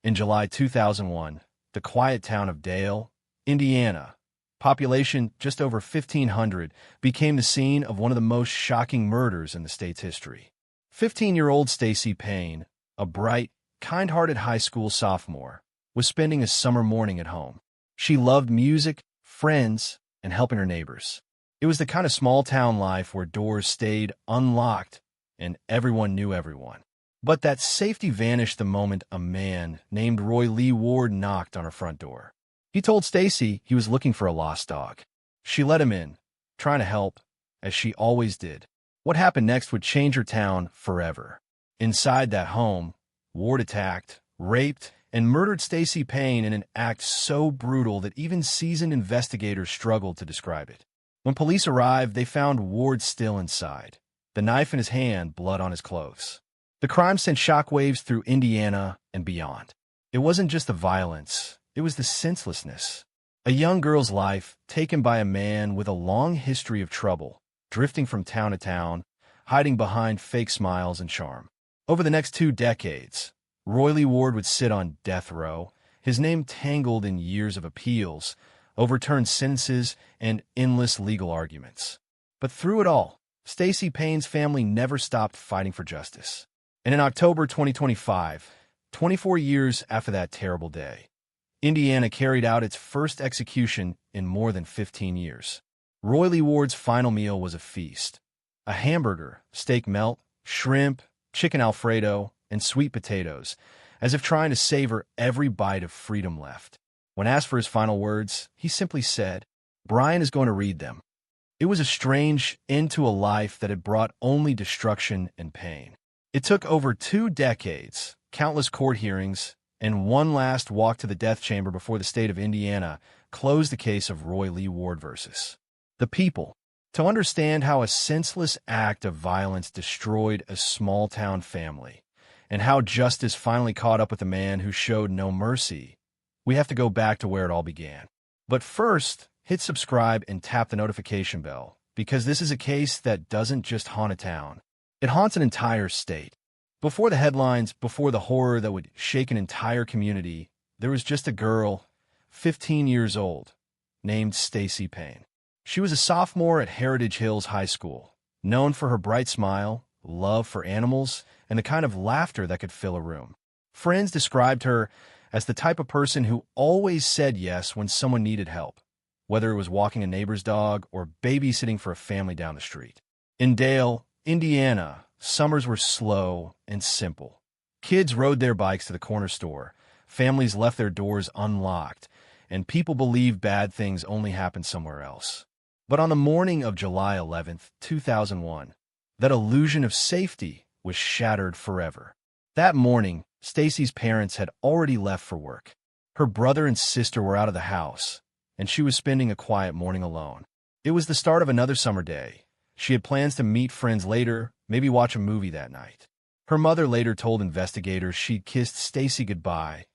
In July 2001, the quiet town of Dale, Indiana, population just over 1,500, became the scene of one of the most shocking murders in the state's history. 15-year-old Stacy Payne, a bright, kind-hearted high school sophomore, was spending a summer morning at home. She loved music, friends, and helping her neighbors. It was the kind of small-town life where doors stayed unlocked and everyone knew everyone. But that safety vanished the moment a man named Roy Lee Ward knocked on her front door. He told Stacy he was looking for a lost dog. She let him in, trying to help, as she always did. What happened next would change her town forever. Inside that home, Ward attacked, raped, and murdered Stacy Payne in an act so brutal that even seasoned investigators struggled to describe it. When police arrived, they found Ward still inside, the knife in his hand, blood on his clothes. The crime sent shockwaves through Indiana and beyond. It wasn't just the violence, it was the senselessness. A young girl's life taken by a man with a long history of trouble, drifting from town to town, hiding behind fake smiles and charm. Over the next 2 decades, Roy Lee Ward would sit on death row, his name tangled in years of appeals, overturned sentences, and endless legal arguments. But through it all, Stacy Payne's family never stopped fighting for justice. And in October 2025, 24 years after that terrible day, Indiana carried out its first execution in more than 15 years. Roy Lee Ward's final meal was a feast. A hamburger, steak melt, shrimp, chicken Alfredo, and sweet potatoes, as if trying to savor every bite of freedom left. When asked for his final words, he simply said, "Brian is going to read them." It was a strange end to a life that had brought only destruction and pain. It took over 2 decades, countless court hearings, and one last walk to the death chamber before the state of Indiana closed the case of Roy Lee Ward versus the people. To understand how a senseless act of violence destroyed a small-town family, and how justice finally caught up with a man who showed no mercy, we have to go back to where it all began. But first, hit subscribe and tap the notification bell, because this is a case that doesn't just haunt a town. It haunts an entire state. Before the headlines, before the horror that would shake an entire community, there was just a girl, 15 years old, named Stacy Payne. She was a sophomore at Heritage Hills High School, known for her bright smile, love for animals, and the kind of laughter that could fill a room. Friends described her as the type of person who always said yes when someone needed help, whether it was walking a neighbor's dog or babysitting for a family down the street. In Dale, Indiana, summers were slow and simple. Kids rode their bikes to the corner store, families left their doors unlocked, and people believed bad things only happened somewhere else. But on the morning of July 11th, 2001, that illusion of safety was shattered forever. That morning, Stacy's parents had already left for work. Her brother and sister were out of the house, and she was spending a quiet morning alone. It was the start of another summer day. She had plans to meet friends later, maybe watch a movie that night. Her mother later told investigators she'd kissed Stacy goodbye,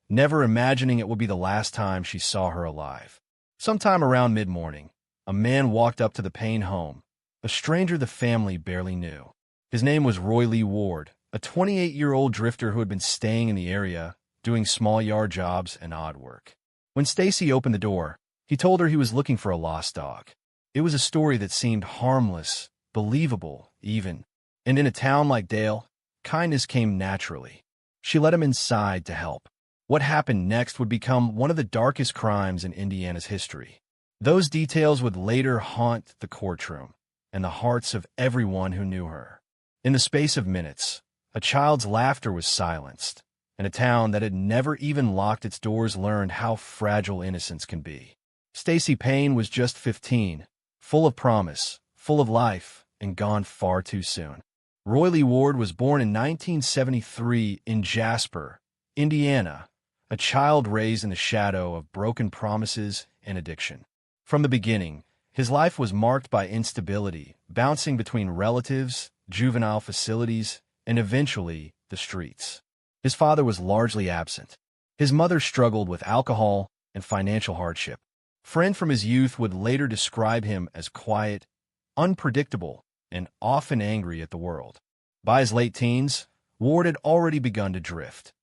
never imagining it would be the last time she saw her alive. Sometime around mid-morning, a man walked up to the Payne home, a stranger the family barely knew. His name was Roy Lee Ward, a 28-year-old drifter who had been staying in the area, doing small yard jobs and odd work. When Stacy opened the door, he told her he was looking for a lost dog. It was a story that seemed harmless, believable, even. And in a town like Dale, kindness came naturally. She let him inside to help. What happened next would become one of the darkest crimes in Indiana's history. Those details would later haunt the courtroom and the hearts of everyone who knew her. In the space of minutes, a child's laughter was silenced, and a town that had never even locked its doors learned how fragile innocence can be. Stacy Payne was just 15, full of promise, full of life, and gone far too soon. Roy Lee Ward was born in 1973 in Jasper, Indiana, a child raised in the shadow of broken promises and addiction. From the beginning, his life was marked by instability, bouncing between relatives, juvenile facilities, and eventually the streets. His father was largely absent. His mother struggled with alcohol and financial hardship. Friends from his youth would later describe him as quiet, unpredictable, and often angry at the world. By his late teens, Ward had already begun to drift.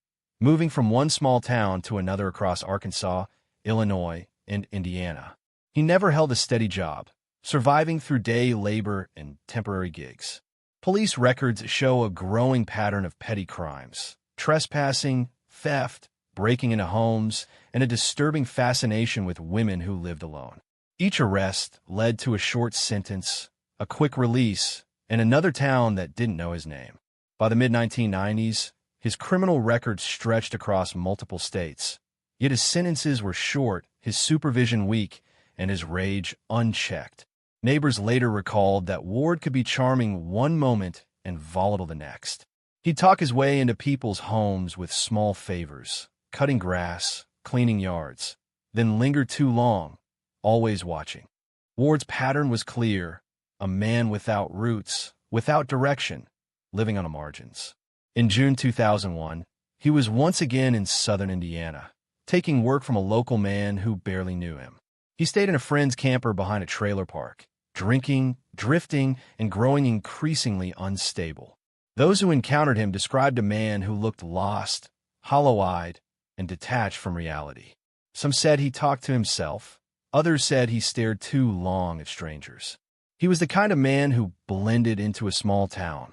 moving from one small town to another across Arkansas, Illinois, and Indiana. He never held a steady job, surviving through day labor and temporary gigs. Police records show a growing pattern of petty crimes, trespassing, theft, breaking into homes, and a disturbing fascination with women who lived alone. Each arrest led to a short sentence, a quick release, and another town that didn't know his name. By the mid-1990s, his criminal record stretched across multiple states. Yet his sentences were short, his supervision weak, and his rage unchecked. Neighbors later recalled that Ward could be charming one moment and volatile the next. He'd talk his way into people's homes with small favors, cutting grass, cleaning yards, then linger too long, always watching. Ward's pattern was clear: a man without roots, without direction, living on the margins. In June 2001, he was once again in southern Indiana, taking work from a local man who barely knew him. He stayed in a friend's camper behind a trailer park, drinking, drifting, and growing increasingly unstable. Those who encountered him described a man who looked lost, hollow-eyed, and detached from reality. Some said he talked to himself. Others said he stared too long at strangers. He was the kind of man who blended into a small town,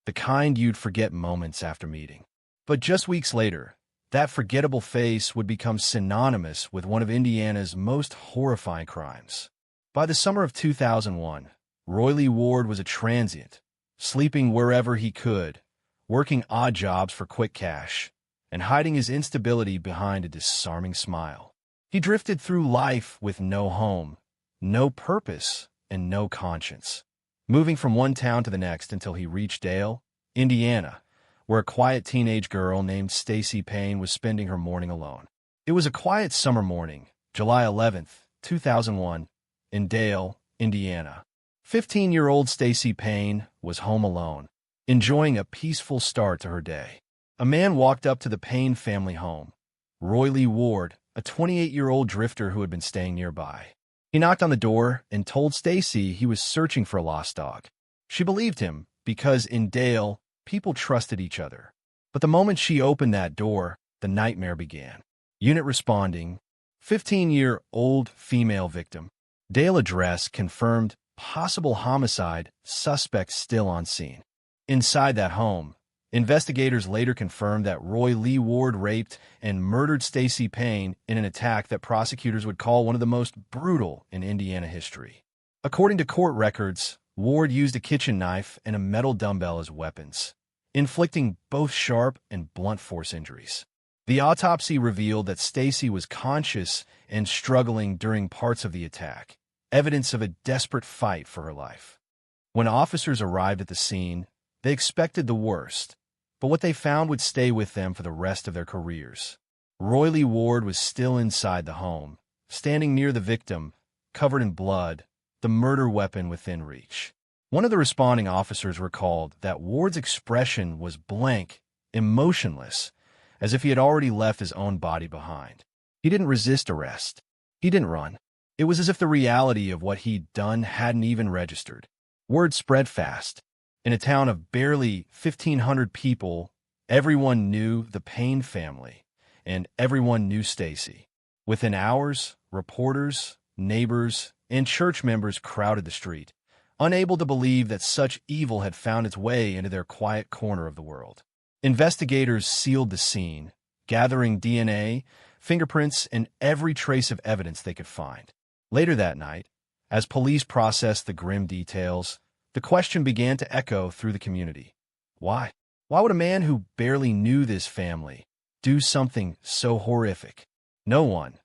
the kind you'd forget moments after meeting. But just weeks later, that forgettable face would become synonymous with one of Indiana's most horrifying crimes. By the summer of 2001, Roy Lee Ward was a transient, sleeping wherever he could, working odd jobs for quick cash, and hiding his instability behind a disarming smile. He drifted through life with no home, no purpose, and no conscience, moving from one town to the next until he reached Dale, Indiana, where a quiet teenage girl named Stacy Payne was spending her morning alone. It was a quiet summer morning, July 11th, 2001, in Dale, Indiana. 15-year-old Stacy Payne was home alone, enjoying a peaceful start to her day. A man walked up to the Payne family home, Roy Lee Ward, a 28-year-old drifter who had been staying nearby. He knocked on the door and told Stacy he was searching for a lost dog. She believed him because in Dale, people trusted each other. But the moment she opened that door, the nightmare began. Unit responding, 15-year-old female victim. Dale address confirmed possible homicide, suspect still on scene. Inside that home, investigators later confirmed that Roy Lee Ward raped and murdered Stacy Payne in an attack that prosecutors would call one of the most brutal in Indiana history. According to court records, Ward used a kitchen knife and a metal dumbbell as weapons, inflicting both sharp and blunt force injuries. The autopsy revealed that Stacy was conscious and struggling during parts of the attack, evidence of a desperate fight for her life. When officers arrived at the scene, they expected the worst, but what they found would stay with them for the rest of their careers. Roy Lee Ward was still inside the home, standing near the victim, covered in blood, the murder weapon within reach. One of the responding officers recalled that Ward's expression was blank, emotionless, as if he had already left his own body behind. He didn't resist arrest. He didn't run. It was as if the reality of what he'd done hadn't even registered. Word spread fast. In a town of barely 1,500 people, everyone knew the Payne family, and everyone knew Stacy. Within hours, reporters, neighbors, and church members crowded the street, unable to believe that such evil had found its way into their quiet corner of the world. Investigators sealed the scene, gathering DNA, fingerprints, and every trace of evidence they could find. Later that night, as police processed the grim details, the question began to echo through the community. Why? Why would a man who barely knew this family do something so horrific? No one,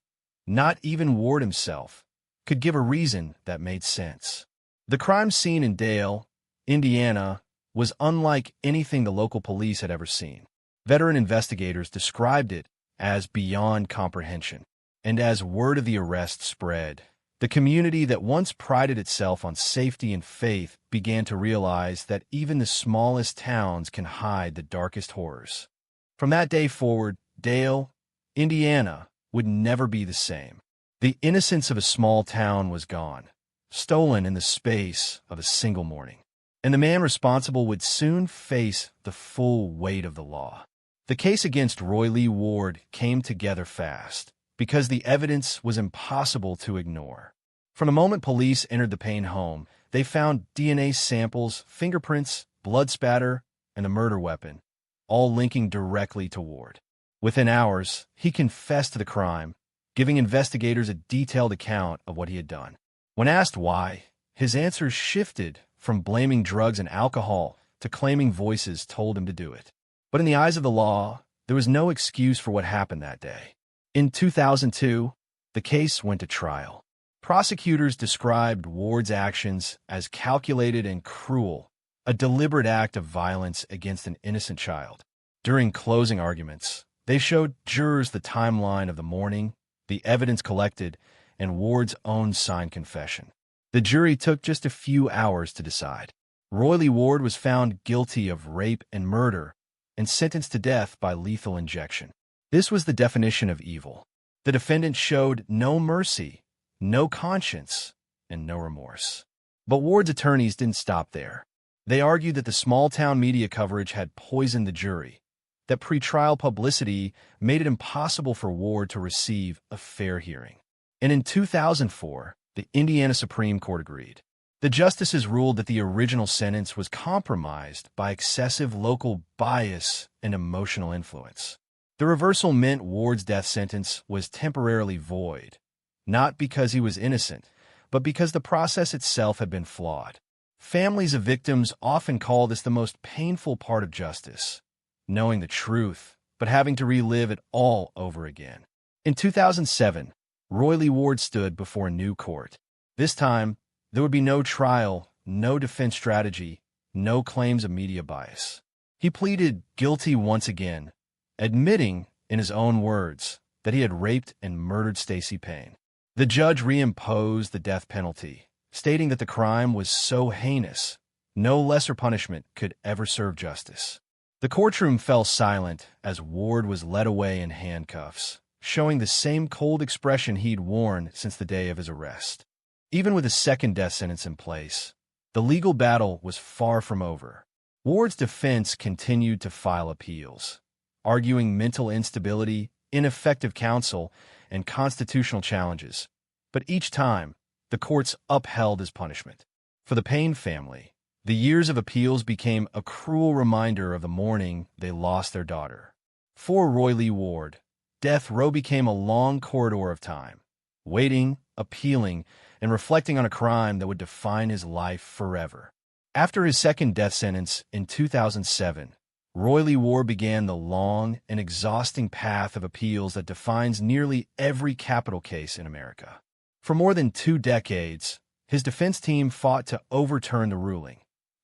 not even Ward himself, could give a reason that made sense. The crime scene in Dale, Indiana, was unlike anything the local police had ever seen. Veteran investigators described it as beyond comprehension. And as word of the arrest spread, the community that once prided itself on safety and faith began to realize that even the smallest towns can hide the darkest horrors. From that day forward, Dale, Indiana, would never be the same. The innocence of a small town was gone, stolen in the space of a single morning. And the man responsible would soon face the full weight of the law. The case against Roy Lee Ward came together fast because the evidence was impossible to ignore. From the moment police entered the Payne home, they found DNA samples, fingerprints, blood spatter, and the murder weapon, all linking directly to Ward. Within hours, he confessed to the crime, giving investigators a detailed account of what he had done. When asked why, his answers shifted from blaming drugs and alcohol to claiming voices told him to do it. But in the eyes of the law, there was no excuse for what happened that day. In 2002, the case went to trial. Prosecutors described Ward's actions as calculated and cruel, a deliberate act of violence against an innocent child. During closing arguments, they showed jurors the timeline of the morning, the evidence collected, and Ward's own signed confession. The jury took just a few hours to decide. Roy Lee Ward was found guilty of rape and murder and sentenced to death by lethal injection. This was the definition of evil. The defendant showed no mercy, no conscience, and no remorse. But Ward's attorneys didn't stop there. They argued that the small-town media coverage had poisoned the jury, that pretrial publicity made it impossible for Ward to receive a fair hearing. And in 2004, the Indiana Supreme Court agreed. The justices ruled that the original sentence was compromised by excessive local bias and emotional influence. The reversal meant Ward's death sentence was temporarily void, not because he was innocent, but because the process itself had been flawed. Families of victims often call this the most painful part of justice, knowing the truth, but having to relive it all over again. In 2007, Roy Lee Ward stood before a new court. This time, there would be no trial, no defense strategy, no claims of media bias. He pleaded guilty once again, admitting, in his own words, that he had raped and murdered Stacy Payne. The judge reimposed the death penalty, stating that the crime was so heinous, no lesser punishment could ever serve justice. The courtroom fell silent as Ward was led away in handcuffs, showing the same cold expression he'd worn since the day of his arrest. Even with a second death sentence in place, the legal battle was far from over. Ward's defense continued to file appeals, arguing mental instability, ineffective counsel, and constitutional challenges. But each time, the courts upheld his punishment. For the Payne family, the years of appeals became a cruel reminder of the morning they lost their daughter. For Roy Lee Ward, death row became a long corridor of time, waiting, appealing, and reflecting on a crime that would define his life forever. After his second death sentence in 2007, Roy Lee Ward began the long and exhausting path of appeals that defines nearly every capital case in America. For more than 2 decades, his defense team fought to overturn the ruling,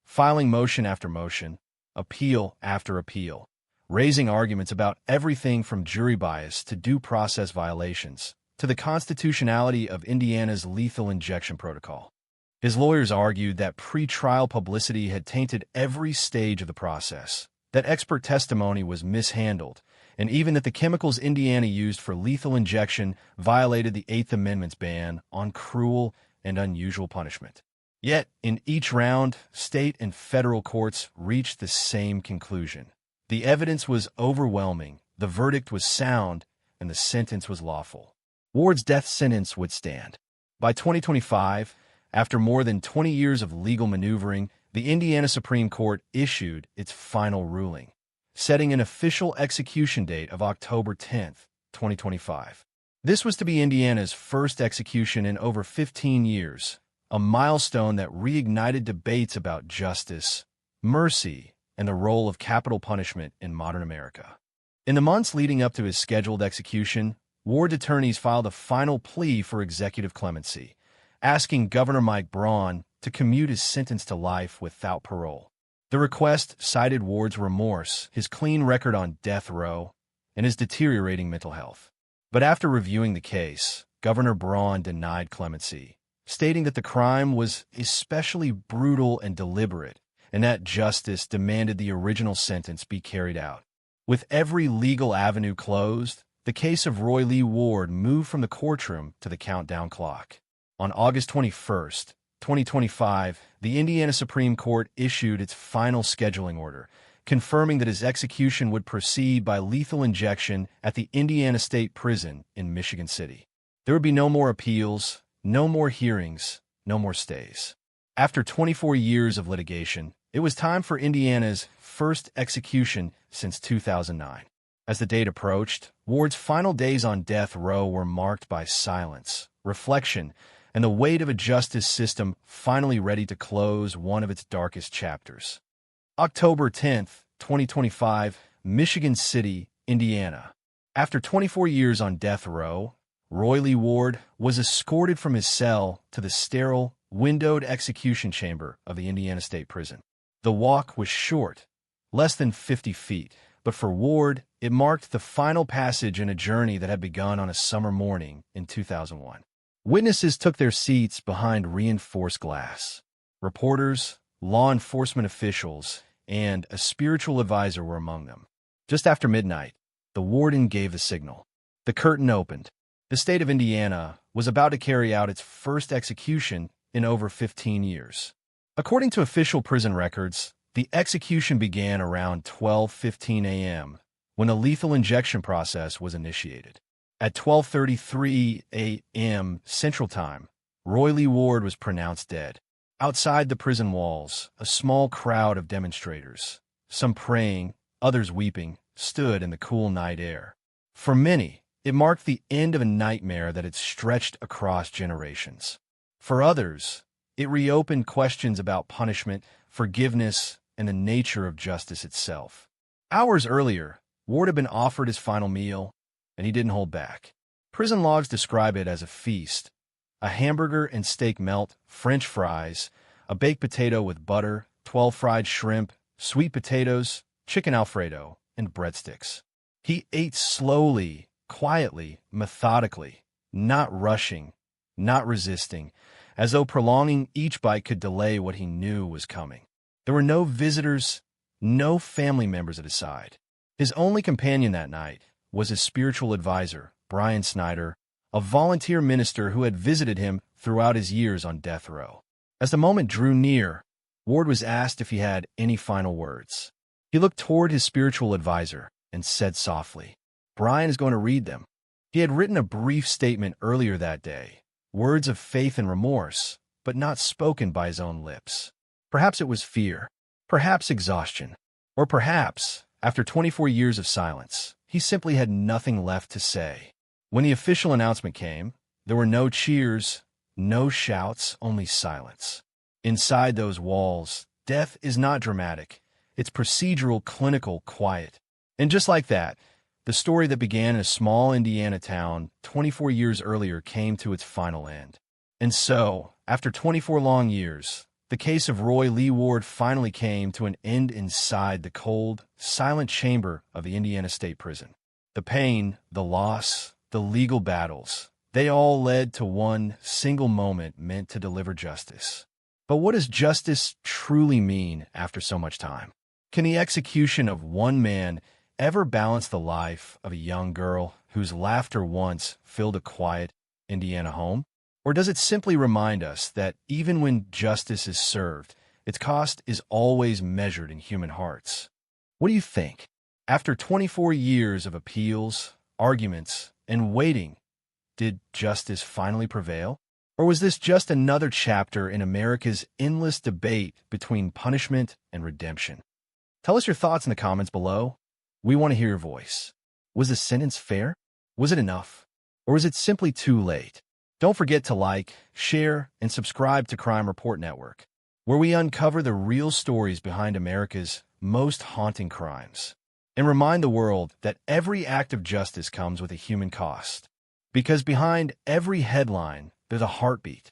filing motion after motion, appeal after appeal, raising arguments about everything from jury bias to due process violations, to the constitutionality of Indiana's lethal injection protocol. His lawyers argued that pretrial publicity had tainted every stage of the process, that expert testimony was mishandled, and even that the chemicals Indiana used for lethal injection violated the Eighth Amendment's ban on cruel and unusual punishment. Yet, in each round, state and federal courts reached the same conclusion. The evidence was overwhelming, the verdict was sound, and the sentence was lawful. Ward's death sentence would stand. By 2025, after more than 20 years of legal maneuvering, the Indiana Supreme Court issued its final ruling, setting an official execution date of October 10, 2025. This was to be Indiana's first execution in over 15 years, a milestone that reignited debates about justice, mercy, and the role of capital punishment in modern America. In the months leading up to his scheduled execution, Ward's attorneys filed a final plea for executive clemency, asking Governor Mike Braun to commute his sentence to life without parole. The request cited Ward's remorse, his clean record on death row, and his deteriorating mental health. But after reviewing the case, Governor Braun denied clemency, stating that the crime was especially brutal and deliberate, and that justice demanded the original sentence be carried out. With every legal avenue closed, the case of Roy Lee Ward moved from the courtroom to the countdown clock. On August 21, 2025, the Indiana Supreme Court issued its final scheduling order, confirming that his execution would proceed by lethal injection at the Indiana State Prison in Michigan City. There would be no more appeals, no more hearings, no more stays. After 24 years of litigation, it was time for Indiana's first execution since 2009. As the date approached, Ward's final days on death row were marked by silence, reflection, and the weight of a justice system finally ready to close one of its darkest chapters. October 10th, 2025, Michigan City, Indiana. After 24 years on death row, Roy Lee Ward was escorted from his cell to the sterile, windowed execution chamber of the Indiana State Prison. The walk was short, less than 50 feet, but for Ward, it marked the final passage in a journey that had begun on a summer morning in 2001. Witnesses took their seats behind reinforced glass. Reporters, law enforcement officials, and a spiritual advisor were among them. Just after midnight, the warden gave the signal. The curtain opened. The state of Indiana was about to carry out its first execution in over 15 years. According to official prison records, the execution began around 12:15 a.m. when a lethal injection process was initiated. At 12:33 a.m. Central Time, Roy Lee Ward was pronounced dead. Outside the prison walls, a small crowd of demonstrators, some praying, others weeping, stood in the cool night air. For many, it marked the end of a nightmare that had stretched across generations. For others, it reopened questions about punishment, forgiveness, and the nature of justice itself. Hours earlier, Ward had been offered his final meal, and he didn't hold back. Prison logs describe it as a feast: a hamburger and steak melt, French fries, a baked potato with butter, 12 fried shrimp, sweet potatoes, chicken Alfredo, and breadsticks. He ate slowly, quietly, methodically, not rushing, not resisting, as though prolonging each bite could delay what he knew was coming. There were no visitors, no family members at his side. His only companion that night was his spiritual advisor, Brian Snyder, a volunteer minister who had visited him throughout his years on death row. As the moment drew near, Ward was asked if he had any final words. He looked toward his spiritual advisor and said softly, "Brian is going to read them." He had written a brief statement earlier that day, words of faith and remorse, but not spoken by his own lips. Perhaps it was fear, perhaps exhaustion, or perhaps, after 24 years of silence, he simply had nothing left to say. When the official announcement came, there were no cheers, no shouts, only silence. Inside those walls, death is not dramatic. It's procedural, clinical, quiet. And just like that, the story that began in a small Indiana town 24 years earlier came to its final end. And so, after 24 long years, the case of Roy Lee Ward finally came to an end inside the cold, silent chamber of the Indiana State Prison. The pain, the loss, the legal battles, they all led to one single moment meant to deliver justice. But what does justice truly mean after so much time? Can the execution of one man ever balance the life of a young girl whose laughter once filled a quiet Indiana home? Or does it simply remind us that even when justice is served, its cost is always measured in human hearts? What do you think? After 24 years of appeals, arguments, and waiting, did justice finally prevail? Or was this just another chapter in America's endless debate between punishment and redemption? Tell us your thoughts in the comments below. We want to hear your voice. Was the sentence fair? Was it enough? Or was it simply too late? Don't forget to like, share, and subscribe to Crime Report Network, where we uncover the real stories behind America's most haunting crimes, and remind the world that every act of justice comes with a human cost. Because behind every headline, there's a heartbeat,